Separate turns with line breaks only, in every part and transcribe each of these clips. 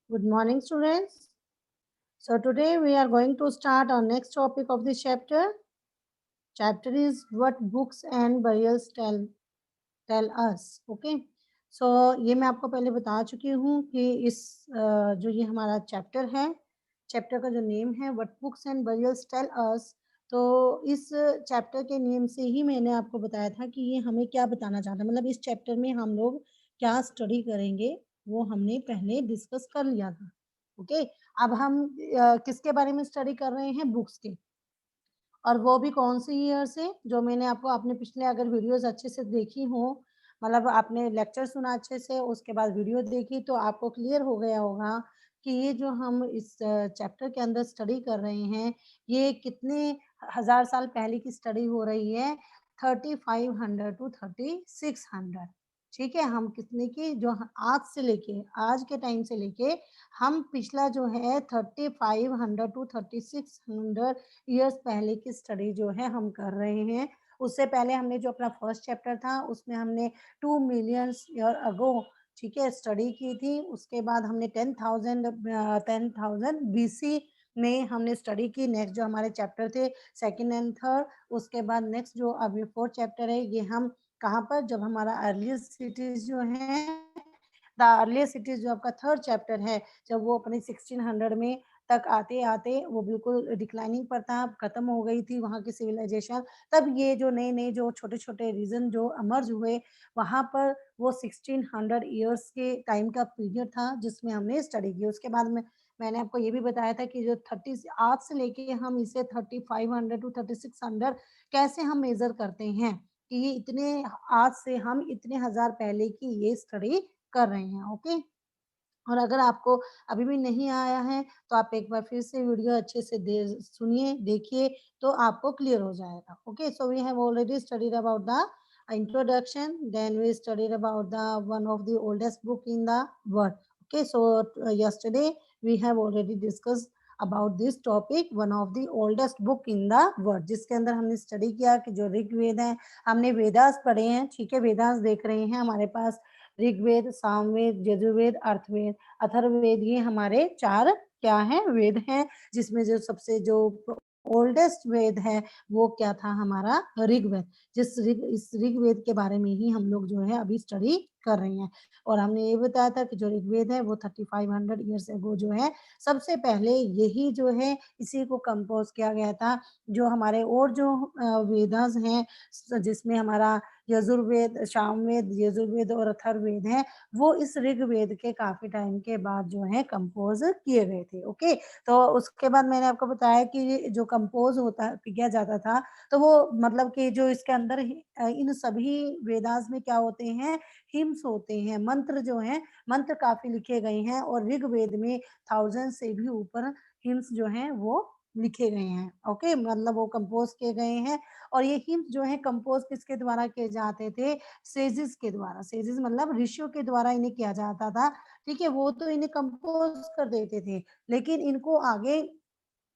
Good morning, students. So today we are going to start our next topic of this chapter. Chapter is what books and burials tell us. Okay. So ये मैं आपको पहले बता चुकी हूँ कि इस जो ये हमारा चैप्टर है, चैप्टर का जो नेम है what books and burials tell us, तो इस चैप्टर के नेम से ही मैंने आपको बताया था कि ये हमें क्या बताना चाहता है, मतलब इस चैप्टर में हम लोग क्या स्टडी करेंगे वो हमने पहले डिस्कस कर लिया था। ओके, अब हम किसके बारे में स्टडी कर रहे हैं? बुक्स के। और वो भी कौन से ईयर से? जो मैंने आपको आपने पिछले अगर वीडियोस अच्छे से देखी हो, मतलब आपने लेक्चर सुना अच्छे से, उसके बाद वीडियो देखी, तो आपको क्लियर हो गया होगा कि ये जो हम इस चैप्टर के अंदर स्टडी कर रहे हैं, ये कितने हजार साल पहले की स्टडी हो रही है। 3500 टू 3600। ठीक है, हम कितने की जो आज से लेके आज के टाइम से लेके हम पिछला जो है 3500 टू 3600 ईयर्स पहले की स्टडी जो है हम कर रहे हैं। उससे पहले हमने जो अपना फर्स्ट चैप्टर था उसमें हमने 2 मिलियन ईयर अगो, ठीक है, स्टडी की थी। उसके बाद हमने 10,000 बीसी में हमने स्टडी की। नेक्स्ट जो हमारे चैप्टर थे सेकंड एंड थर्ड, उसके बाद नेक्स्ट जो अभी फोर्थ चैप्टर है ये हम कहाँ पर, जब हमारा अर्लीस्ट सिटीज जो है, द अर्लीस्ट सिटीज जो आपका थर्ड चैप्टर है, जब वो अपने 1600 में तक आते आते वो बिल्कुल डिक्लाइनिंग पर था, खत्म हो गई थी वहाँ की सिविलाइजेशन। तब ये जो नए नए जो छोटे छोटे रीजन जो अमर्ज हुए, वहाँ पर वो 1600 ईयर्स के टाइम का पीरियड था जिसमें हमने स्टडी की। उसके बाद में मैंने आपको ये भी बताया था कि जो 30 आज से लेके हम इसे 3500 टू 3600 कैसे हम मेजर करते हैं कि ये इतने आज से हम इतने हजार पहले की ये स्टडी कर रहे हैं। ओके, और अगर आपको अभी भी नहीं आया है तो आप एक बार फिर से वीडियो अच्छे से सुनिए, देखिए, तो आपको क्लियर हो जाएगा। Okay, so we have already studied about the introduction, then we studied about the one of the oldest book in the world. Okay, so yesterday we have already discussed about this topic, one of the oldest book in the world, जिसके अंदर हमने study किया कि जो ऋग्वेद है, हमने वेदास पढ़े हैं। ठीक है, वेदास देख रहे हैं हमारे पास, ऋग्वेद, सामवेद, यजुर्वेद, अर्थवेद, अथर्ववेद, ये हमारे चार क्या है? वेद हैं, जिसमें जो सबसे जो ओल्डेस्ट वेद है वो क्या था? हमारा ऋग्वेद। इस ऋग्वेद के बारे में ही हम लोग जो है अभी स्टडी कर रहे हैं। और हमने ये बताया था कि जो ऋग्वेद है वो 3500 ईयर्स अगो जो है सबसे पहले यही जो है इसी को कंपोज किया गया था। जो हमारे और जो वेदास हैं, जिसमें हमारा यजुर्वेद, सामवेद, यजुर्वेद और अथर्ववेद है, वो इस ऋग्वेद के काफी टाइम के बाद जो है कंपोज किए गए थे। ओके, तो उसके बाद मैंने आपको बताया कि जो कंपोज होता किया जाता था, तो वो मतलब कि जो इसके अंदर इन सभी वेदास में क्या होते हैं? हिम्स होते हैं, मंत्र जो हैं, मंत्र काफी लिखे गए हैं। और ऋग्वेद में 1000 से भी ऊपर हिम्स जो हैं वो लिखे गए हैं। ओके, मतलब वो कंपोज किए गए हैं। और ये हिम्स जो है कंपोज किसके द्वारा किए जाते थे? सेजिस के द्वारा। सेजिस मतलब ऋषियों के द्वारा इन्हें किया जाता था। ठीक है, वो तो इन्हें कंपोज कर देते थे, लेकिन इनको आगे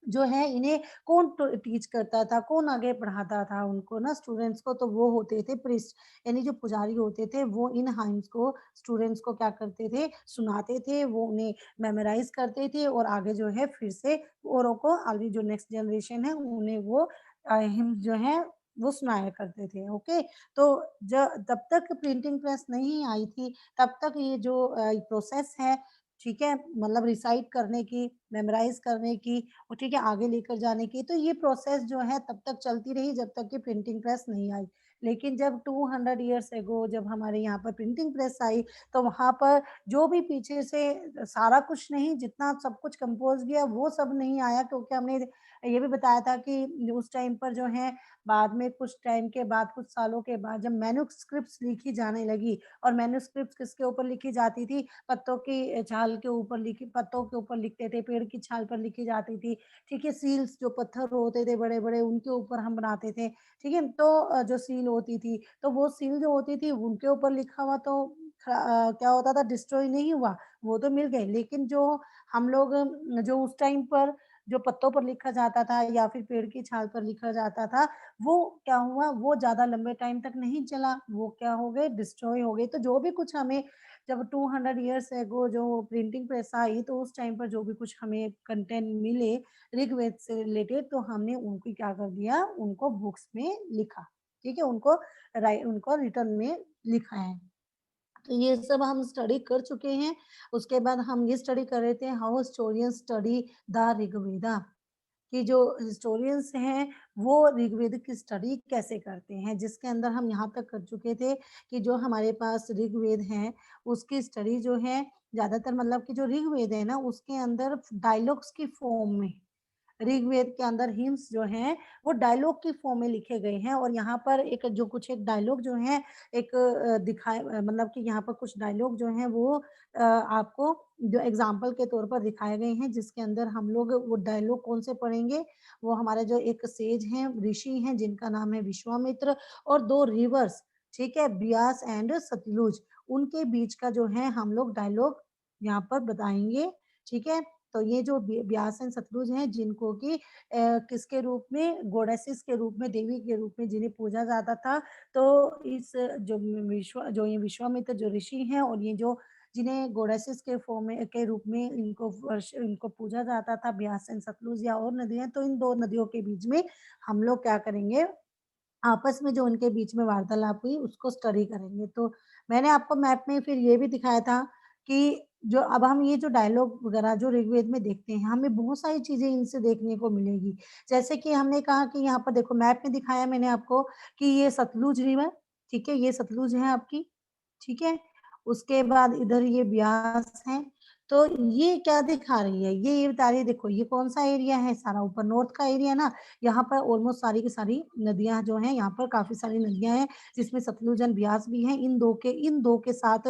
जो है इन्हें कौन टीच करता था, कौन आगे पढ़ाता था उनको ना स्टूडेंट्स को? तो वो होते थे प्रिस्ट, यानी जो पुजारी होते थे, वो इन हाइम्स को स्टूडेंट्स को क्या करते थे? सुनाते थे, वो उन्हें मेमोराइज करते थे और आगे जो है फिर से औरों को, आगे जो नेक्स्ट जनरेशन है उन्हें वो हिम्स जो है वो सुनाया करते थे। ओके, तो जब तब तक प्रिंटिंग प्रेस नहीं आई थी, तब तक ये जो प्रोसेस है, ठीक है, मतलब रिसाइट करने की, मेमोराइज करने की और ठीक है आगे लेकर जाने की, तो ये प्रोसेस जो है तब तक चलती रही जब तक कि प्रिंटिंग प्रेस नहीं आई। लेकिन जब 200 ईयर्स एगो जब हमारे यहाँ पर प्रिंटिंग प्रेस आई, तो वहाँ पर जो भी पीछे से सारा कुछ नहीं, जितना सब कुछ कंपोज किया वो सब नहीं आया, क्योंकि हमने ये भी बताया था कि उस टाइम पर जो है बाद में कुछ टाइम के बाद, कुछ सालों के बाद, जब मैन्युस्क्रिप्ट्स लिखी जाने लगी, और मैन्युस्क्रिप्ट्स किसके ऊपर लिखी जाती थी? पत्तों की छाल के ऊपर लिखी, पत्तों के ऊपर लिखते थे, पेड़ की छाल पर लिखी जाती थी। ठीक है, सील्स जो पत्थर होते थे बड़े बड़े, उनके ऊपर हम बनाते थे। ठीक है, तो जो सील होती थी, तो वो सील जो होती थी उनके ऊपर लिखा हुआ तो क्या होता था? डिस्ट्रॉय नहीं हुआ, वो तो मिल गए। लेकिन जो हम लोग जो उस टाइम पर जो पत्तों पर लिखा जाता था या फिर पेड़ की छाल पर लिखा जाता था, वो क्या हुआ, वो ज़्यादा लंबे टाइम तक नहीं चला, वो क्या हो गए, डिस्ट्रॉय हो गए। तो जो भी कुछ हमें जब 200 ईयर्स एगो जो प्रिंटिंग प्रेस आई, तो उस टाइम पर जो भी कुछ हमें कंटेंट मिले ऋग्वेद से रिलेटेड, तो हमने उनको क्या कर दिया, उनको बुक्स में लिखा, ठीक है, उनको रिटर्न में लिखा है। तो ये सब हम स्टडी कर चुके हैं। उसके बाद हम ये स्टडी कर रहे थे, how historian study the Rigveda, कि जो हिस्टोरियंस हैं वो ऋग्वेद की स्टडी कैसे करते हैं, जिसके अंदर हम यहाँ तक कर चुके थे कि जो हमारे पास ऋग्वेद है उसकी स्टडी जो है ज्यादातर, मतलब कि जो ऋग्वेद है ना उसके अंदर डायलॉग्स की फॉर्म में, ऋग्वेद के अंदर हिम्स जो हैं वो डायलॉग की फॉर्म में लिखे गए हैं। और यहाँ पर एक डायलॉग जो है एक दिखाए, मतलब कि यहाँ पर कुछ डायलॉग जो हैं वो आपको जो एग्जाम्पल के तौर पर दिखाए गए हैं, जिसके अंदर हम लोग वो डायलॉग कौन से पढ़ेंगे, वो हमारे जो एक सेज हैं, ऋषि हैं, जिनका नाम है विश्वामित्र, और दो रिवर्स, ठीक है, ब्यास एंड सतलुज, उनके बीच का जो है हम लोग डायलॉग यहाँ पर बताएंगे, ठीक है। तो ये जो ब्यास एंड सतलुज हैं, जिनको कि किसके रूप में, गॉडेसेस के रूप में, देवी के रूप में जिन्हें पूजा जाता था। तो इस जो ये विश्वामित्र जो ऋषि हैं, और ये जो जिन्हें गॉडेसेस के फॉर्म में के रूप में इनको पूजा जाता था, ब्यास एंड सतलुज या और नदियां, तो इन दो नदियों के बीच में हम लोग क्या करेंगे, आपस में जो उनके बीच में वार्तालाप हुई उसको स्टडी करेंगे। तो मैंने आपको मैप में फिर ये भी दिखाया था कि जो अब हम ये जो डायलॉग वगैरह जो ऋग्वेद में देखते हैं, हमें बहुत सारी चीजें इनसे देखने को मिलेगी। जैसे कि हमने कहा कि यहाँ पर देखो, मैप में दिखाया मैंने आपको कि ये सतलुज रिवर, ठीक है, ये सतलुज है आपकी, ठीक है। उसके बाद इधर ये ब्यास है। तो ये क्या दिखा रही है, ये बता रही है, देखो ये कौन सा एरिया है, सारा ऊपर नॉर्थ का एरिया ना। यहाँ पर ऑलमोस्ट सारी की सारी नदियां जो हैं, यहाँ पर काफी सारी नदियां हैं, जिसमें सतलुज एंड ब्यास भी हैं। इन दो के साथ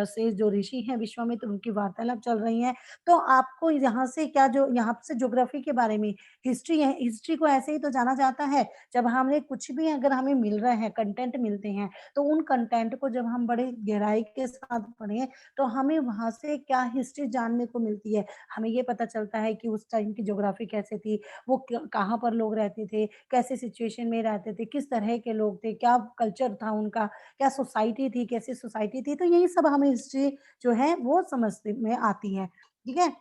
से जो ऋषि हैं विश्वामित्र, उनकी वार्तालाप चल रही है। तो आपको यहाँ से क्या, जो यहाँ से ज्योग्राफी के बारे में, हिस्ट्री है, हिस्ट्री को ऐसे ही तो जाना जाता है, जब हमें कुछ भी अगर हमें मिल रहा है, कंटेंट मिलते हैं, तो उन कंटेंट को जब हम बड़े गहराई के साथ पढ़ें, तो हमें वहां से क्या हिस्ट्री जानने को मिलती है। हमें ये पता चलता है कि उस टाइम की ज्योग्राफी कैसे थी, वो कहाँ पर लोग रहते थे, कैसे सिचुएशन में रहते थे, किस तरह के लोग थे, क्या कल्चर था उनका, क्या सोसाइटी थी, कैसी सोसाइटी थी। तो यही सब हमें हिस्ट्री जो है वो समझने में आती है, ठीक है।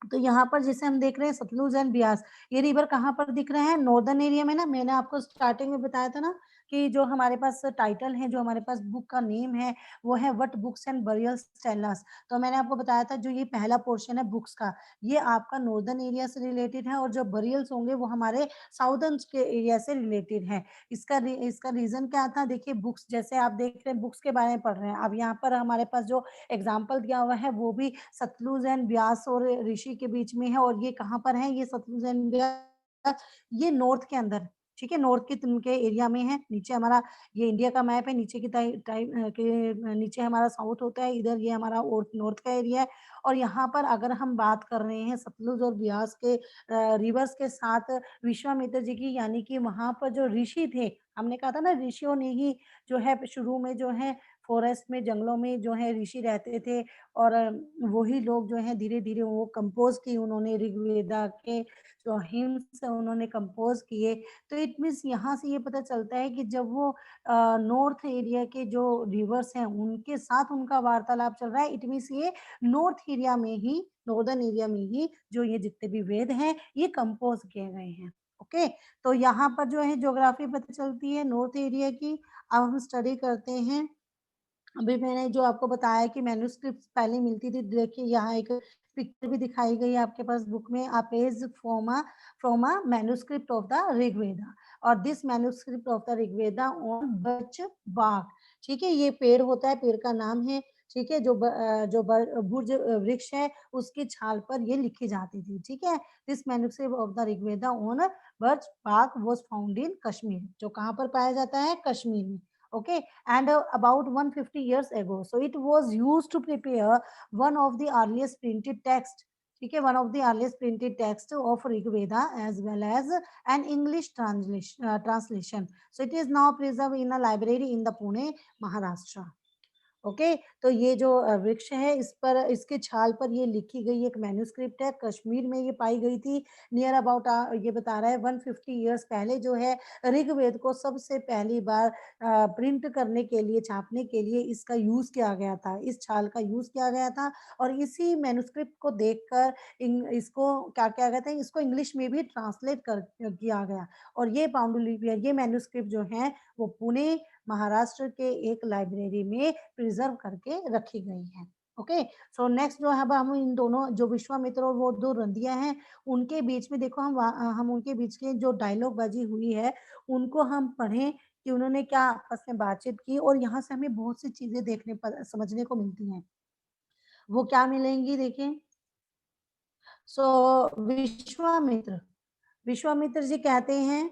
तो यहाँ पर जैसे हम देख रहे हैं सतलुज एंड ब्यास, ये रिवर कहाँ पर दिख रहे हैं, नॉर्दर्न एरिया में ना। मैंने आपको स्टार्टिंग में बताया था ना कि जो हमारे पास टाइटल है, जो हमारे पास बुक का नेम है, वो है what books and burials tell us. तो मैंने आपको बताया था जो ये पहला पोर्शन है बुक्स का, ये आपका नॉर्दर्न एरिया से रिलेटेड है, और जो बरियल्स होंगे वो हमारे साउदर्न के एरिया से रिलेटेड है। इसका रीजन क्या था, देखिए बुक्स, जैसे आप देख रहे हैं बुक्स के बारे में पढ़ रहे हैं, अब यहाँ पर हमारे पास जो एग्जाम्पल दिया हुआ है वो भी सतलुज एंड ब्यास और ऋषि के बीच में है। और ये कहाँ पर है, ये सतलुज एंड ब्यास, ये नॉर्थ के अंदर, ठीक है, नॉर्थ के एरिया में है। नीचे हमारा ये इंडिया का मैप है, नीचे की टाइप के नीचे हमारा साउथ होता है, इधर ये हमारा नॉर्थ का एरिया है। और यहाँ पर अगर हम बात कर रहे हैं सतलुज और ब्यास के रिवर्स के साथ विश्वामित्र जी की, यानी कि वहां पर जो ऋषि थे, हमने कहा था ना ऋषियों ने ही जो है शुरू में जो है फॉरेस्ट में, जंगलों में जो है ऋषि रहते थे, और वही लोग जो है धीरे धीरे वो कंपोज की उन्होंने, ऋग्वेदा के जो हिम्स उन्होंने कंपोज किए। तो इट मीन्स यहाँ से ये पता चलता है कि जब वो नॉर्थ एरिया के जो रिवर्स हैं उनके साथ उनका वार्तालाप चल रहा है, इट मीन्स ये नॉर्थ एरिया में ही, नॉर्दर्न एरिया में ही जो ये जितने भी वेद हैं ये कंपोज किए गए हैं। ओके, तो यहाँ पर जो है ज्योग्राफी पता चलती है नॉर्थ एरिया की। अब हम स्टडी करते हैं। अभी मैंने जो आपको बताया कि मैन्युस्क्रिप्ट पहले मिलती थी, देखिए यहाँ एक पिक्चर भी दिखाई गई है आपके पास बुक में, a page from a manuscript of the Rigveda, और this manuscript of the Rigveda on birch bark, ठीक है, ये पेड़ होता है, पेड़ का नाम है, ठीक है, बुर्ज वृक्ष है, उसकी छाल पर ये लिखी जाती थी, ठीक है। This manuscript of the Rigveda on birch Bagh was found in Kashmir, जो कहाँ पर पाया जाता है, कश्मीर में। Okay, and about 150 years ago, so it was used to prepare one of the earliest printed text, ठीक है, one of the earliest printed text of Rig Veda, as well as an English translation. So it is now preserved in a library in the Pune, Maharashtra. Okay, तो ये जो वृक्ष है इस पर इसके छाल पर ये लिखी गई एक मैन्युस्क्रिप्ट है, कश्मीर में ये पाई गई थी। नियर अबाउट ये बता रहा है 150 ईयर्स पहले जो है ऋग्वेद को सबसे पहली बार प्रिंट करने के लिए, छापने के लिए इसका यूज़ किया गया था, इस छाल का यूज़ किया गया था और इसी मैन्युस्क्रिप्ट को देखकर इसको क्या किया गया था, इसको इंग्लिश में भी ट्रांसलेट कर किया गया और ये पांडुलिपि ये मैन्युस्क्रिप्ट जो है वो पुणे महाराष्ट्र के एक लाइब्रेरी में प्रिजर्व करके रखी गई है। ओके, सो नेक्स्ट जो है अब हम इन दोनों जो विश्वामित्र और वो 2 नदियाँ हैं, उनके बीच में देखो हम उनके बीच के जो डायलॉग बाजी हुई है, उनको हम पढ़ें कि उन्होंने क्या आपस में बातचीत की और यहाँ से हमें बहुत सी चीज़ें देखने पर समझने को मिलती हैं। वो क्या मिलेंगी देखिए, सो विश्वामित्र विश्वामित्र जी कहते हैं,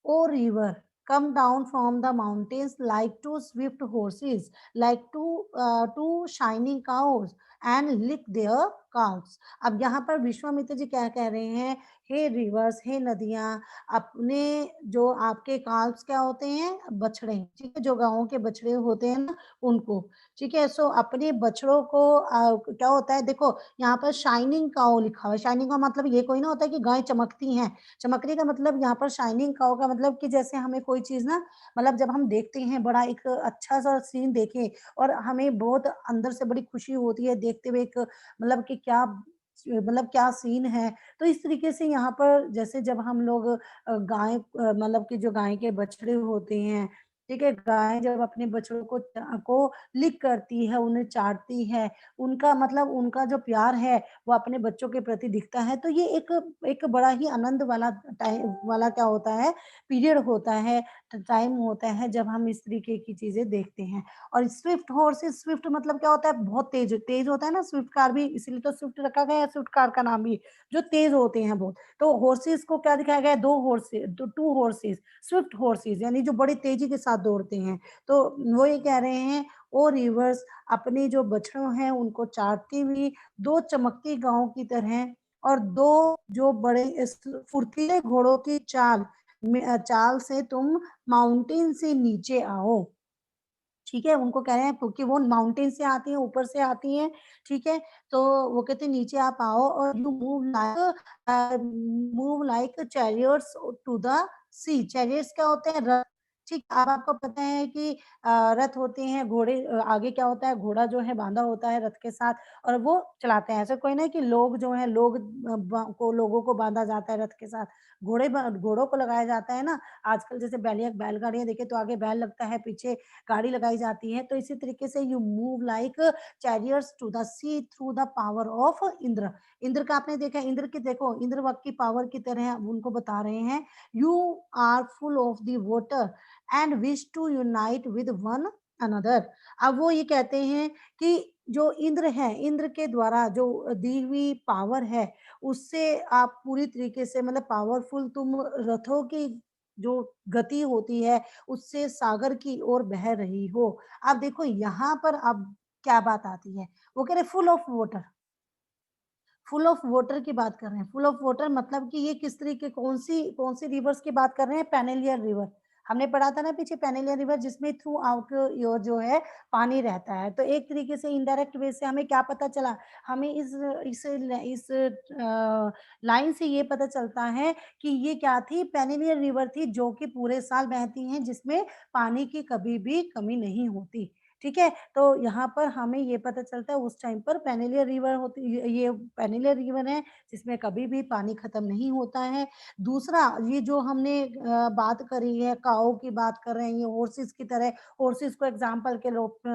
"O river, come down from the mountains like two swift horses, like two shining cows, and lick their calves." अब यहाँ पर विश्वामित्र जी क्या कह रहे हैं, हे रिवर्स, हे नदियाँ, अपने जो आपके काल्व्स क्या होते हैं? बछड़े, ठीक है? जो गायों के बछड़े होते हैं ना, उनको, ठीक है? सो अपने बछड़ों को क्या होता है देखो, यहाँ पर शाइनिंग काऊ लिखा हुआ है, शाइनिंग का मतलब ये कोई ना होता है कि गाय चमकती हैं, चमकने का मतलब यहाँ पर शाइनिंग काऊ का मतलब कि जैसे हमें कोई चीज़ ना मतलब जब हम देखते हैं बड़ा एक अच्छा-सा सीन देखें और हमें बहुत अंदर से बड़ी खुशी होती है देखते हुए एक मतलब कि क्या मतलब क्या सीन है। तो इस तरीके से यहाँ पर जैसे जब हम लोग मतलब कि जो गाय के बछड़े होते हैं, ठीक है? गाय जब अपने बछड़ों को लिक करती है, उन्हें चाटती है, उनका मतलब उनका जो प्यार है वो अपने बच्चों के प्रति दिखता है, तो ये एक एक बड़ा ही आनंद वाला टाइम वाला क्या होता है, पीरियड होता है, टाइम होता है जब हम इस तरीके की चीज़ें देखते हैं। और स्विफ्ट हॉर्सेस स्विफ्ट मतलब क्या होता है बहुत तेज़ तेज़ होता है ना स्विफ्ट कार भी इसीलिए तो स्विफ्ट रखा गया है स्विफ्ट कार का नाम भी, जो तेज़ होते हैं बहुत। तो हॉर्सेस को क्या दिखाया गया है 2 2 हॉर्सेस स्विफ्ट हॉर्सेस यानी जो बड़ी तेज़ी के साथ दौड़ते हैं। तो वो ये कह रहे हैं ओ रिवर्स अपने जो बछड़ों हैं उनको चाटती हुई 2 चमकती गायों की तरह और 2 जो बड़े इस फुर्तीले घोड़ों की चाल से तुम माउंटेन से नीचे आओ। ठीक है? उनको कह रहे हैं क्योंकि वो माउंटेन से आती हैं, ऊपर से आती हैं, ठीक है? तो वो कहते हैं नीचे आप आओ और you move like chariots to the sea. Chariots क्या होते हैं? रथ, ठीक? अब आपको पता है कि रथ होते हैं, घोड़े आगे क्या होता है? घोड़ा जो है बाँधा होता है रथ के साथ और वो चलाते हैं। ऐसा कोई नहीं कि लोग जो हैं लोग लोगों को बाँधा जाता है रथ के साथ। घोड़ों को लगाया जाता है ना, आजकल जैसे बैलगाड़ियाँ देखें तो आगे बैल लगता है, पीछे गाड़ी लगाई जाती है तो इसी तरीके से you move like chariots to the sea through the power of Indra. Indra का आपने देखा इंद्र की देखो इंद्र वक्त की पावर की तरह हम उनको बता रहे हैं you are full of the water and wish to unite with one another. अब वो ये कहते हैं कि जो इंद्र है इंद्र के द्वारा जो दी हुई पावर है उससे आप पूरी तरीके से मतलब पावरफुल तुम रथों की जो गति होती है उससे सागर की ओर बह रही हो। अब देखो यहाँ पर अब क्या बात आती है, वो कह रहे फुल ऑफ वाटर की बात कर रहे हैं। फुल ऑफ वाटर मतलब कि ये किस तरीके कौन-सी रिवर्स की बात कर रहे हैं? पेनेलियर रिवर। हमने पढ़ा था ना पीछे पेनेलियर रिवर जिसमें थ्रू आउट योर जो है पानी रहता है। तो एक तरीके से इनडायरेक्ट वे से हमें क्या पता चला? हमें इस लाइन से ये पता चलता है कि ये क्या थी? पेनेलियर रिवर थी जो कि पूरे साल बहती हैं जिसमें पानी की कभी भी कमी नहीं होती। ठीक है? तो यहाँ पर हमें ये पता चलता है उस टाइम पर पेनेलियर रिवर होती ये पेनेलियर रिवर है जिसमें कभी भी पानी खत्म नहीं होता है। दूसरा ये जो हमने बात करी है काऊ की बात कर रहे हैं, ये हॉर्सेस की तरह हॉर्सेस को एग्ज़ाम्पल के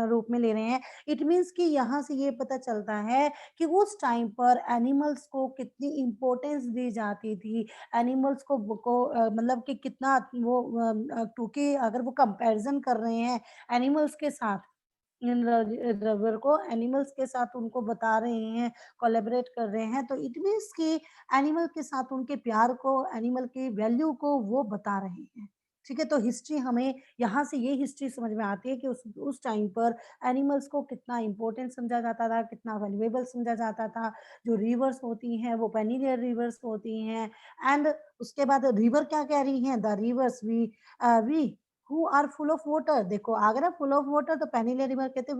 रूप में ले रहे हैं। इट मीन्स कि यहाँ से ये पता चलता है कि उस टाइम पर एनिमल्स को कितनी इम्पोर्टेंस दी जाती थी। एनिमल्स को मतलब कि कितना वो क्योंकि अगर वो कंपैरिज़न कर रहे हैं एनिमल्स के साथ इन रबर को एनिमल्स के साथ उनको बता रहे हैं, कोलैबोरेट कर रहे हैं, तो इट मीन्स कि एनिमल के साथ उनके प्यार को, एनिमल की वैल्यू को वो बता रहे हैं। ठीक है? तो हिस्ट्री हमें यहाँ से ये हिस्ट्री समझ में आती है कि उस टाइम पर एनिमल्स को कितना इम्पोर्टेंट समझा जाता था, कितना वैल्यूएबल समझा जाता था। जो रिवर्स होती हैं, वो पेनियर रिवर्स होती हैं एंड उसके बाद रिवर क्या कह रही हैं? The rivers we who are full of water, देखो आ गया ना full of water, तो पेनिलिया रिवर कहते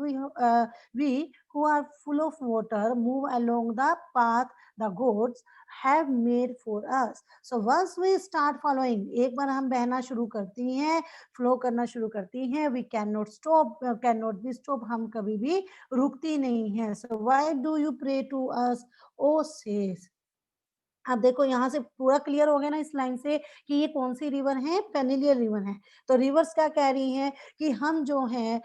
we who are full of water move along the path the gods have made for us. So once we start following, एक बार हम बहना शुरू करती हैं, फ्लो करना शुरू करती हैं, we cannot stop, cannot be stop, हम कभी भी रुकती नहीं है. So why do you pray to us, O says. अब देखो यहाँ से पूरा क्लियर हो गया ना इस लाइन से कि ये कौन सी रिवर है, पेनिलियर रिवर है. तो रिवर्स क्या कह रही हैं कि हम जो हैं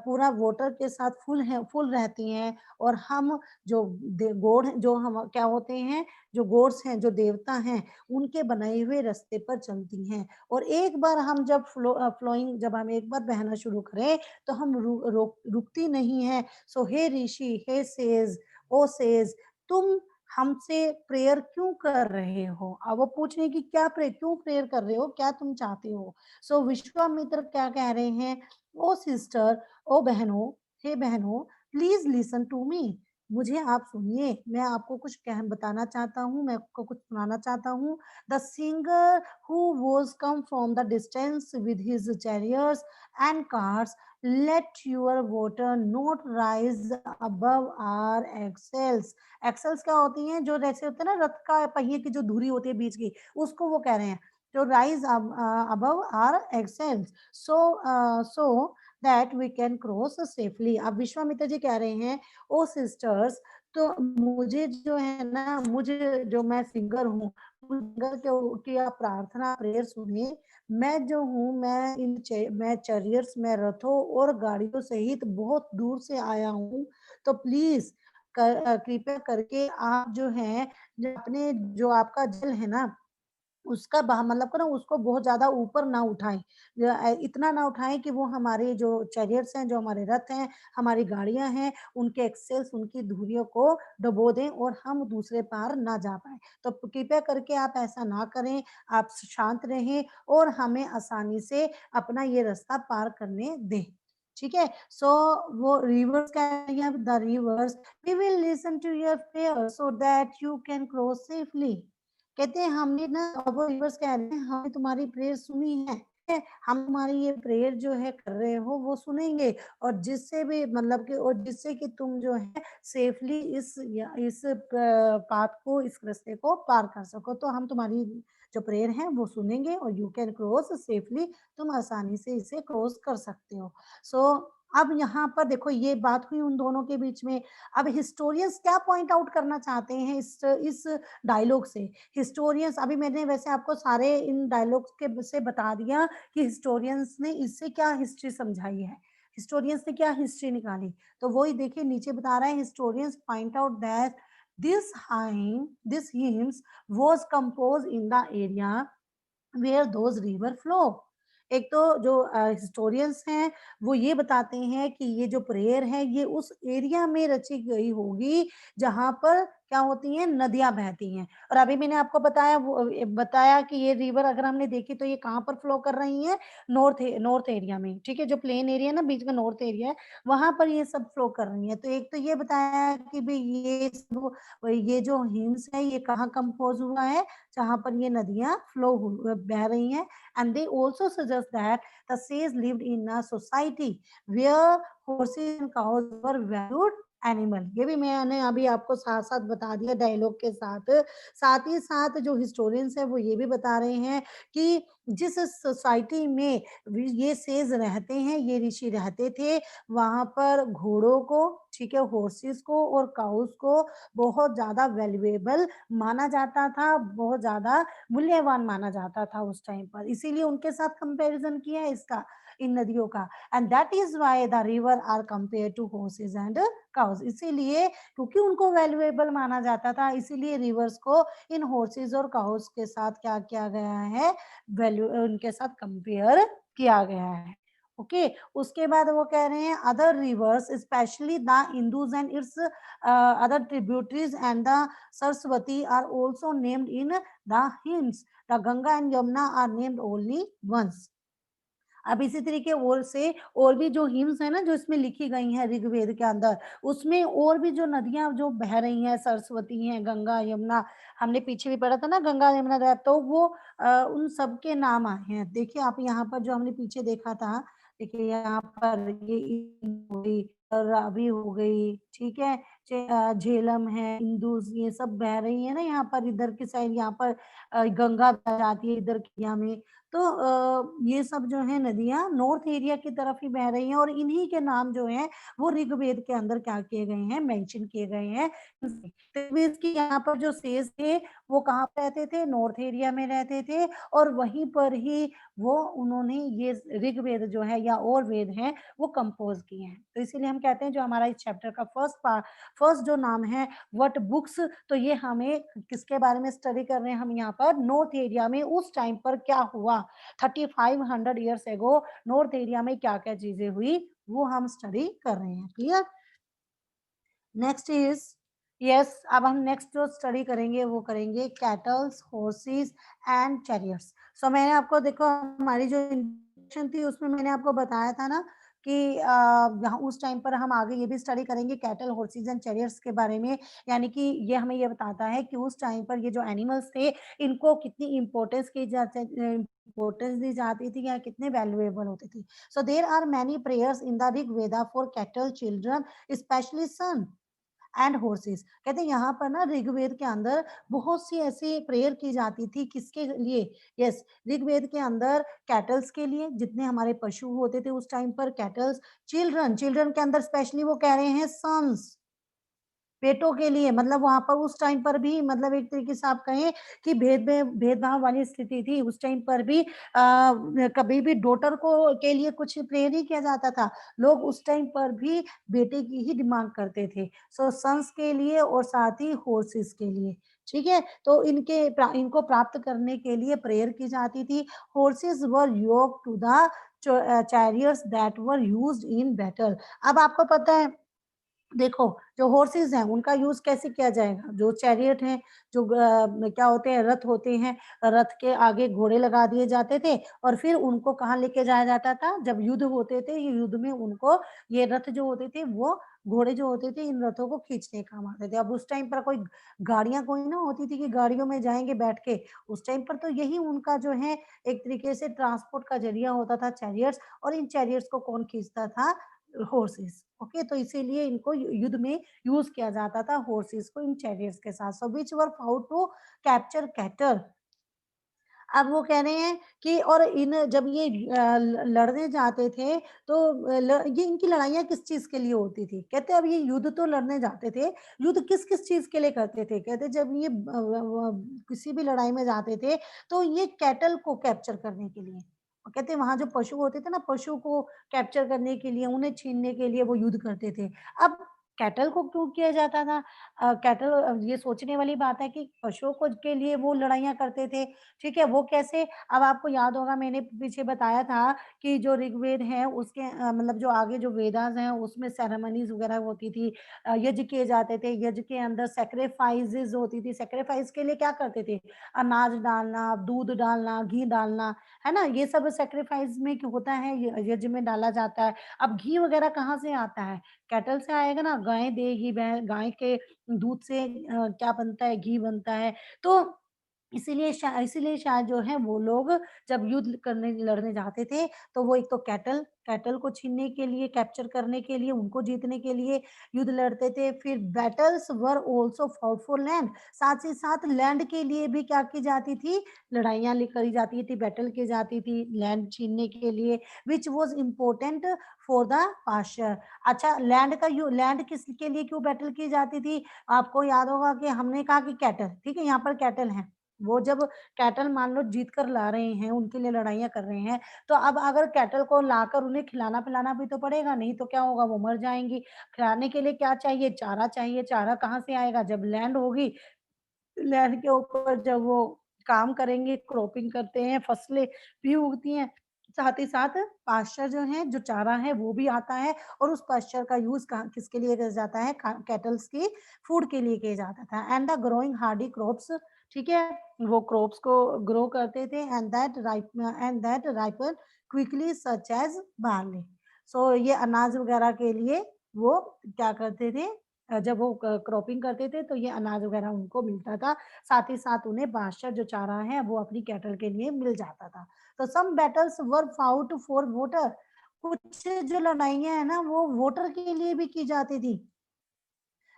पूरा वाटर के साथ फुल रहती हैं, और हम जो गॉड जो हम क्या होते हैं, जो गॉड्स हैं, जो देवता हैं, उनके बनाए हुए रास्ते पर चलती हैं. और एक बार हम जब फ्लोइंग, जब हम एक बार बहना शुरू करें तो हम रुकती नहीं है. सो हे ऋषि, हे सेज, ओ सेज, तुम हमसे प्रेयर क्यों कर रहे हो? अब वो पूछ रहे हैं कि क्या क्यों प्रेयर कर रहे हो, क्या तुम चाहते हो? सो विश्वामित्र क्या कह रहे हैं, ओ सिस्टर, ओ बहनों, हे बहनों, प्लीज लिसन टू मी, मुझे आप सुनिए, मैं आपको कुछ बताना चाहता हूँ, मैं आपको कुछ सुनाना चाहता हूँ. The singer who was come from the distance with his chariots and cars, let your water not rise above our axles. Axles क्या होती हैं, जो जैसे होते हैं ना रथ का पहिए की जो धुरी होती है बीच की, उसको वो कह रहे हैं. तो rise above our axles, so that we can cross safely. अब विश्वामित्र जी कह रहे हैं, ओ सिस्टर्स, तो मुझे जो है ना, मुझे जो मैं सिंगर हूँ, सिंगर की आप प्रार्थना प्रेयर सुनिए. मैं जो हूँ, मैं चैरियर्स में रथों और गाड़ियों सहित बहुत दूर से आया हूँ. तो प्लीज कृपया करके आप जो है, जो अपने जो आपका जल है ना, उसका मतलब को ना, उसको बहुत ज्यादा ऊपर ना उठाएं. इतना ना उठाएं कि वो हमारे जो चैरियट्स हैं, जो हमारे रथ हैं, हमारी गाड़ियां हैं, उनके एक्सेल्स, उनकी धुरियों को डुबो दें और हम दूसरे पार ना जा पाए. तो कृपया करके आप ऐसा ना करें, आप शांत रहें और हमें आसानी से अपना ये रास्ता पार करने दें. ठीक है. सो वो रिवर्स क्या है, the rivers, we will listen to your prayer so that you can cross safely. कहते हैं हमने ना, वो रिवर्स कह रहे हैं, हमने तुम्हारी प्रेयर सुनी है, हम तुम्हारी ये प्रेयर जो है कर रहे हो वो सुनेंगे, और जिससे भी मतलब कि, और जिससे कि तुम जो है सेफली इस पाथ को, इस रास्ते को पार कर सको. तो हम तुम्हारी जो प्रेयर है वो सुनेंगे और यू कैन क्रॉस सेफली, तुम आसानी से इसे क्रॉस कर सकते हो. सो अब यहाँ पर देखो, ये बात हुई उन दोनों के बीच में. अब हिस्टोरियंस क्या पॉइंट आउट करना चाहते हैं इस डायलॉग से. हिस्टोरियंस, अभी मैंने वैसे आपको सारे इन डायलॉग्स के से बता दिया कि हिस्टोरियंस ने इससे क्या हिस्ट्री समझाई है, हिस्टोरियंस ने क्या हिस्ट्री निकाली. तो वही देखिए नीचे बता रहा है, historians point out that this hymns was composed in the area where those river flow. एक तो जो हिस्टोरियंस हैं वो ये बताते हैं कि ये जो प्रेयर है ये उस एरिया में रची गई होगी जहां पर क्या होती हैं, नदियां बहती हैं. और अभी मैंने आपको बताया कि ये रिवर अगर हमने देखी तो ये कहाँ पर फ्लो कर रही है, नॉर्थ एरिया में. ठीक है, जो प्लेन एरिया ना बीच में नॉर्थ एरिया है, वहां पर ये सब फ्लो कर रही है. तो एक तो ये बताया कि भाई ये जो हिम्स है ये कहाँ कंपोज हुआ है, जहां पर ये नदियां बह रही हैं. And they also suggest that the sages lived in a society where horses and cows were valued animal. ये भी मैंने अभी आपको साथ साथ बता दिया डायलॉग के साथ. साथ ही साथ जो हिस्टोरियंस है वो ये भी बता रहे हैं कि जिस सोसाइटी में ये सेज रहते हैं, ये ऋषि रहते थे, वहां पर घोड़ों को, ठीक है, हॉर्सेस को और काउस को बहुत ज्यादा वैल्यूएबल माना जाता था, बहुत ज्यादा मूल्यवान माना जाता था उस टाइम पर. इसीलिए उनके साथ कंपैरिजन किया है इसका, इन नदियों का. And that is why the river are compare to horses and cows. इसीलिए क्योंकि उनको वैल्यूएबल माना जाता था, इसीलिए रिवर्स को इन हॉर्सेस और काउस के साथ क्या किया गया है, वैल्यू उनके साथ कंपेयर किया गया है. ओके उसके बाद वो कह रहे हैं other rivers specially the Indus and its other tributaries and the Saraswati are also named in the hymns. The Ganga and Yamuna are named only once. अब इसी तरीके और से और भी जो हिम्स है ना जो इसमें लिखी गई हैं ऋग्वेद के अंदर, उसमें और भी जो नदियाँ जो बह रही हैं, सरस्वती हैं, गंगा, यमुना, हमने पीछे भी पढ़ा था ना गंगा, यमुना नद, तो वो उन सब के नाम आए हैं। देखिए आप यहाँ पर जो हमने पीछे देखा था, देखिए यहाँ पर ये इन हो गई, रावी हो गई, ठीक है? झेलम है, इंदुस, ये सब बह रही है ना यहाँ पर, इधर की साइड यहाँ पर गंगा बह जाती है इधर इंडिया में। तो ये सब जो है नदियाँ नॉर्थ एरिया की तरफ ही बह रही हैं और इन्हीं के नाम जो हैं वो ऋग्वेद के अंदर क्या किए गए हैं, मेंशन किए गए हैं। ऋग्वेद की यहाँ पर जो सेज थे वो कहाँ पे रहते थे? नॉर्थ एरिया में रहते थे और वहीं पर ही वो उन्होंने ये ऋग्वेद जो है या और वेद हैं वो कंपोज़ किए हैं। तो इसीलिए हम कहते हैं जो हमारा इस चैप्टर का फर्स्ट जो नाम है व्हाट बुक्स, तो ये हमें किसके बारे में स्टडी कर रहे हैं हम यहाँ पर? नॉर्थ एरिया में उस टाइम पर क्या हुआ, 3500 ईयर्स एगो नॉर्थ एरिया में क्या-क्या चीज़ें हुई, वो हम स्टडी कर रहे हैं। क्लियर? नेक्स्ट इज़ यस, अब हम नेक्स्ट जो स्टडी करेंगे वो करेंगे कैटल्स, हॉर्सेस एंड चैरियट्स। सो मैंने आपको देखो हमारी जो इंट्रोडक्शन थी उसमें मैंने आपको बताया था ना कि यहाँ उस टाइम पर हम आगे ये भी स्टडी करेंगे कैटल, हॉर्सेस एंड चैरियट्स के बारे में, यानी कि ये हमें ये बताता है कि उस टाइम पर ये जो एनिमल्स थे इनको कितनी इम्पोर्टेंस दी जाती थी या कितने वैल्यूएबल होते थे। So there are many prayers in the Rig Veda for cattle children specially son and horses. कहते हैं यहाँ पर ना ऋग्वेद के अंदर बहुत सी ऐसी प्रेयर की जाती थी किसके लिए? यस, ऋग्वेद के अंदर कैटल्स के लिए, जितने हमारे पशु होते थे उस टाइम पर कैटल्स, चिल्ड्रन के अंदर स्पेशली वो कह रहे हैं सन्स, बेटों के लिए, मतलब वहाँ पर उस टाइम पर भी मतलब एक तरीके से आप कहें कि भेदभाव वाली स्थिति थी। उस टाइम पर भी कभी भी डॉटर को के लिए कुछ प्रे नहीं किया जाता था। लोग उस टाइम पर भी बेटे की ही डिमांड करते थे। सो सन्स के लिए और साथ ही हॉर्सेस के लिए, ठीक है? तो इनको प्राप्त करने के लिए प्रेयर की जाती थी। Horses were yoked to the chariots that were used in battle. अब आपको पता है देखो, जो हॉर्सेस हैं, उनका यूज़ कैसे किया जाएगा? जो चैरियट हैं, जो क्या होते हैं, रथ होते हैं, रथ के आगे घोड़े लगा दिए जाते थे और फिर उनको कहाँ लेके जाया जाता था? जब युद्ध होते थे, ये युद्ध में उनको ये रथ जो होते थे, वो घोड़े जो होते थे, इन रथों को खींचने काम आते थे। अब उस टाइम पर कोई गाड़ियाँ कोई ना होती थी कि गाड़ियों में जाएँगे बैठ के। उस टाइम पर तो यही उनका जो है, एक तरीके से ट्रांसपोर्ट का ज़रिया होता था चैरियट्स और इन चैरियट्स को कौन खींचता था? हॉर्सेस। ओके, तो इसीलिए इनको युद्ध में यूज किया जाता था हॉर्सेस को इन चैरियट्स के साथ। So which were fought to capture cattle. अब वो कह रहे हैं कि और इन जब ये लड़ने जाते थे तो ये इनकी लड़ाइयाँ किस चीज़ के लिए होती थी? कहते अब ये युद्ध तो लड़ने जाते थे, युद्ध किस-किस चीज़ के लिए करते थे? कहते जब ये किसी भी लड़ाई में जाते थे तो ये कैटल को कैप्चर करने के लिए। और कहते वहाँ जो पशु होते थे ना, पशु को कैप्चर करने के लिए, उन्हें छीनने के लिए वो युद्ध करते थे। अब कैटल को क्यों किया जाता था? कैटल ये सोचने वाली बात है कि पशुओं को के लिए वो लड़ाइयाँ करते थे। ठीक है, वो कैसे? अब आपको याद होगा मैंने पीछे बताया था कि जो ऋग्वेद है उसके मतलब जो आगे जो वेदास हैं उसमें सेरेमनीज़ वगैरह होती थी। यज्ञ किए जाते थे, यज्ञ के अंदर सैक्रिफाइसेज़ होती थी। सैक्रिफाइस के लिए क्या करते थे? अनाज डालना, दूध डालना, घी डालना, है ना? ये सब सैक्रिफाइस में क्या होता है, य यज्ञ में डाला जाता है। अब घी वगैरह कहाँ से आता है? कैटल से आएगा ना, गाय देगी, गाय के दूध से क्या बनता है? घी बनता है। तो इसीलिए शायद जो है वो लोग जब युद्ध करने लड़ने जाते थे, तो वो एक तो कैटल कैटल को छीनने के लिए, कैप्चर करने के लिए, उनको जीतने के लिए युद्ध लड़ते थे। फिर battles were also fought for land, साथ ही साथ लैंड के लिए भी क्या की जाती थी? लड़ाइयाँ करी जाती थी, बैटल की जाती थी लैंड छीनने के लिए, which was important for the pasture. अच्छा, लैंड किसके लिए क्यों बैटल की जाती थी? आपको याद होगा कि हमने कहा कि कैटल, ठीक है? यहाँ पर कैटल हैं। वो जब कैटल मान लो जीत कर ला रहे हैं, उनके लिए लड़ाइयाँ कर रहे हैं, तो अब अगर कैटल को लाकर उन्हें खिलाना-पिलाना भी तो पड़ेगा, नहीं तो क्या होगा? वो मर जाएँगी। खिलाने के लिए क्या चाहिए, चारा कहाँ से आएगा? जब लैंड होगी, लैंड के ऊपर जब वो काम करेंगे, क्रॉपिंग करते हैं, फसलें भी उगती हैं, साथ ही साथ पास्चर जो है, जो चारा है वो भी आता है और उस पास्चर का यूज़ कहाँ किसके लिए किया जाता है? का कैटल्स की फूड के लिए किया जाता था and the growing hardy crops, ठीक है, वो क्रॉप्स को ग्रो करते थे and that ripen quickly such as barley. So ये अनाज वगैरह के लिए वो क्या करते थे, जब वो क्रॉपिंग करते थे तो ये अनाज वगैरह उनको मिलता था, साथ ही साथ उन्हें बादशाह जो चारा है वो अपनी कैटल के लिए मिल जाता था। तो some battles were fought for water, कुछ जो लड़ाइयाँ हैं ना वो वोटर के लिए भी की जाती थी,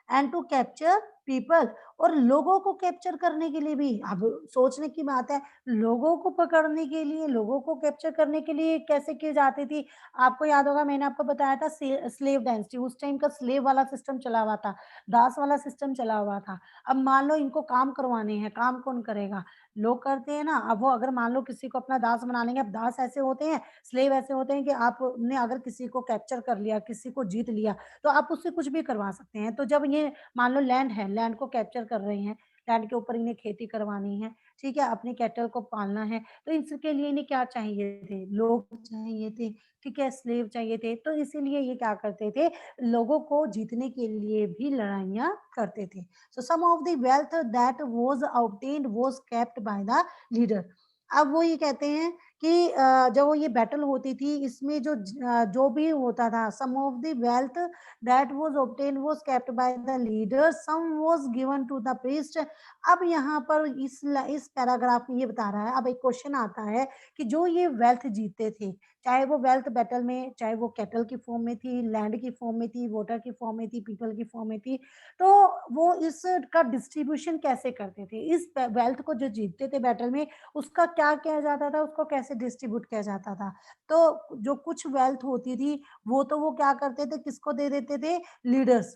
एंड टू कैप्चर पीपल, और लोगों को कैप्चर करने के लिए भी। अब सोचने की बात है, लोगों को पकड़ने के लिए, लोगों को कैप्चर करने के लिए कैसे की जाती थी। आपको याद होगा मैंने आपको बताया था स्लेव डायनेस्टी, उस टाइम का स्लेव वाला सिस्टम चला हुआ था, दास वाला सिस्टम चला हुआ था। अब मान लो इनको काम करवाने हैं, काम कौन करेगा, लोग करते हैं ना। अब वो अगर मान लो किसी को अपना दास बना लेंगे, अब दास ऐसे होते हैं, स्लेव ऐसे होते हैं कि आपने अगर किसी को कैप्चर कर लिया, किसी को जीत लिया, तो आप उससे कुछ भी करवा सकते हैं। तो जब ये मान लो लैंड है, लैंड को कैप्चर कर रहे हैं, लैंड के ऊपर इन्हें खेती करवानी है, ठीक है, अपने कैटल को पालना है, तो इसके लिए इन्हें क्या चाहिए थे, लोग चाहिए थे, ठीक है, स्लेव चाहिए थे। तो इसीलिए ये क्या करते थे, लोगों को जीतने के लिए भी लड़ाइयाँ करते थे। So some of the wealth that was obtained was kept by the leader. अब वो ये कहते हैं कि जब वो ये बैटल होती थी, इसमें जो भी होता था, some of the wealth that was obtained was kept by the leader, some was given to the priest। अब यहाँ पर इस पैराग्राफ में ये बता रहा है, अब एक क्वेश्चन आता है कि जो ये वेल्थ जीतते थे, चाहे वो वेल्थ बैटल में, चाहे वो कैटल की फॉर्म में थी, लैंड की फॉर्म में थी, वोटर की फॉर्म में थी, पीपल की फॉर्म में थी, तो वो इसका डिस्ट्रीब्यूशन कैसे करते थे, इस वेल्थ को जो जीतते थे बैटल में, उसका क्या किया जाता था, उसको कैसे डिस्ट्रीब्यूट किया जाता था। तो जो कुछ वेल्थ होती थी, वो क्या करते थे, किसको दे देते थे, लीडर्स।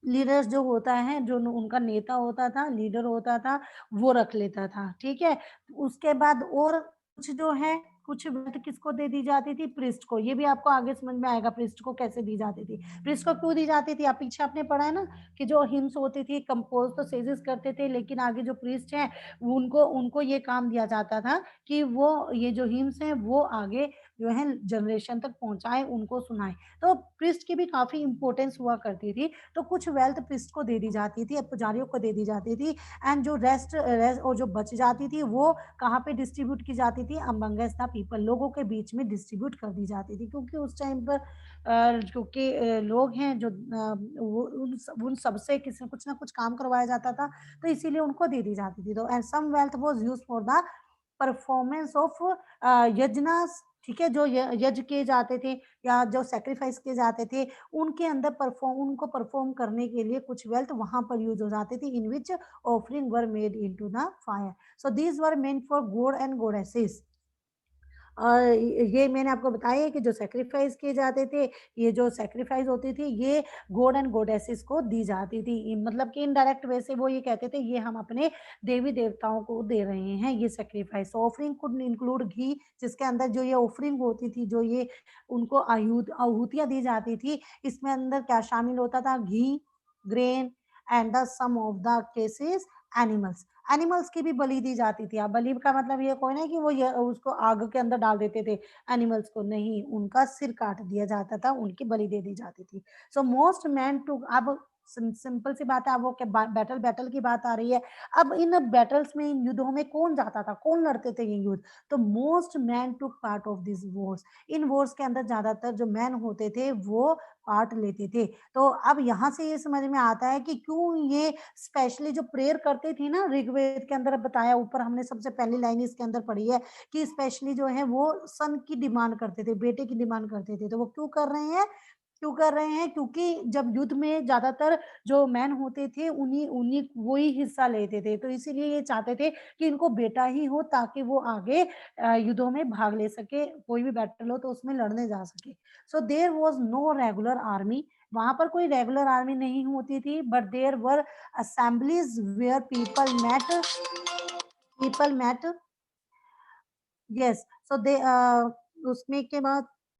लीडर्स जो होता है, जो उनका नेता होता था, लीडर होता था, वो रख लेता था, ठीक है। उसके बाद और कुछ जो है, कुछ वेल्थ किसको दे दी जाती थी, प्रीस्ट को। ये भी आपको आगे समझ में आएगा प्रीस्ट को कैसे दी जाती थी, प्रीस्ट को क्यों दी जाती थी। आप पीछे आपने पढ़ा है ना कि जो हिम्स होती थी, कंपोज तो सेजेस करते थे, लेकिन आगे जो प्रीस्ट है उनको उनको ये काम दिया जाता था कि वो ये जो हिम्स है वो आगे जो है जनरेशन तक पहुंचाए, उनको सुनाए। तो प्रीस्ट की भी काफी इंपॉर्टेंस हुआ करती थी। तो कुछ वेल्थ प्रीस्ट को दे दी जाती थी, पुजारियों को दे दी जाती थी, एंड जो रेस्ट और जो बच जाती थी वो कहाँ पे डिस्ट्रीब्यूट की जाती थी, अमंगस द पीपल, लोगों के बीच में डिस्ट्रीब्यूट कर दी जाती थी। क्योंकि उस टाइम पर क्योंकि लोग हैं जो उन सबसे किसी न कुछ काम करवाया जाता था, तो इसीलिए उनको दे दी जाती थी। तो and some wealth was used for the performance of yajnas, ठीक है, जो यज्ञ किए जाते थे या जो सैक्रिफाइस किए जाते थे, उनके अंदर उनको परफॉर्म करने के लिए कुछ वेल्थ वहां पर यूज हो जाती थी, in which offering were made into the fire. So these were meant for god and goddesses. और ये मैंने आपको बताया है कि जो सैक्रिफाइस किए जाते थे, ये जो सैक्रिफाइस होती थी, ये गॉड एंड गॉडेसेस को दी जाती थी। मतलब कि इनडायरेक्ट वे से वो ये कहते थे ये हम अपने देवी देवताओं को दे रहे हैं ये सैक्रिफाइस। ऑफरिंग कुड इंक्लूड घी, जिसके अंदर जो ये ऑफरिंग होती थी, जो ये उनको आहुतियां दी जाती थी, इसमें अंदर क्या शामिल होता था, ghee, grain, and the some of the cases animals. Animals की भी बलि दी जाती थी। अब बलि का मतलब ये कोई नहीं कि वो ये उसको आग के अंदर डाल देते थे एनिमल्स को, नहीं, उनका सिर काट दिया जाता था, उनकी बलि दे दी जाती थी। सो मोस्ट मैन टू, अब सिंपल सी बात है, अब वो बैटल बैटल की बात आ रही है। अब इन बैटल्स में, इन युद्धों में कौन जाता था, कौन लड़ते थे ये युद्ध, तो most man to part of this wars. इन वॉर्स के अंदर ज्यादातर जो मैन होते थे वो पार्ट लेते थे। तो अब यहाँ से ये समझ में आता है कि क्यों ये स्पेशली जो प्रेयर करते थे ना, ऋग्वेद के अंदर बताया, ऊपर हमने सबसे पहली लाइन इसके अंदर पढ़ी है कि स्पेशली जो है वो सन की डिमांड करते थे, बेटे की डिमांड करते थे। तो वो क्यों कर रहे हैं, क्यों कर रहे हैं, क्योंकि जब युद्ध में ज्यादातर जो मैन होते थे उन्हीं उन्हीं वही हिस्सा लेते थे, तो इसीलिए ये चाहते थे कि इनको बेटा ही हो ताकि वो आगे युद्धों में भाग ले सके, कोई भी बैटल हो तो उसमें लड़ने जा सके। So there was no regular army, वहां पर कोई रेगुलर आर्मी नहीं होती थी, but there were assemblies where people met। Yes, so they उसमें के बाद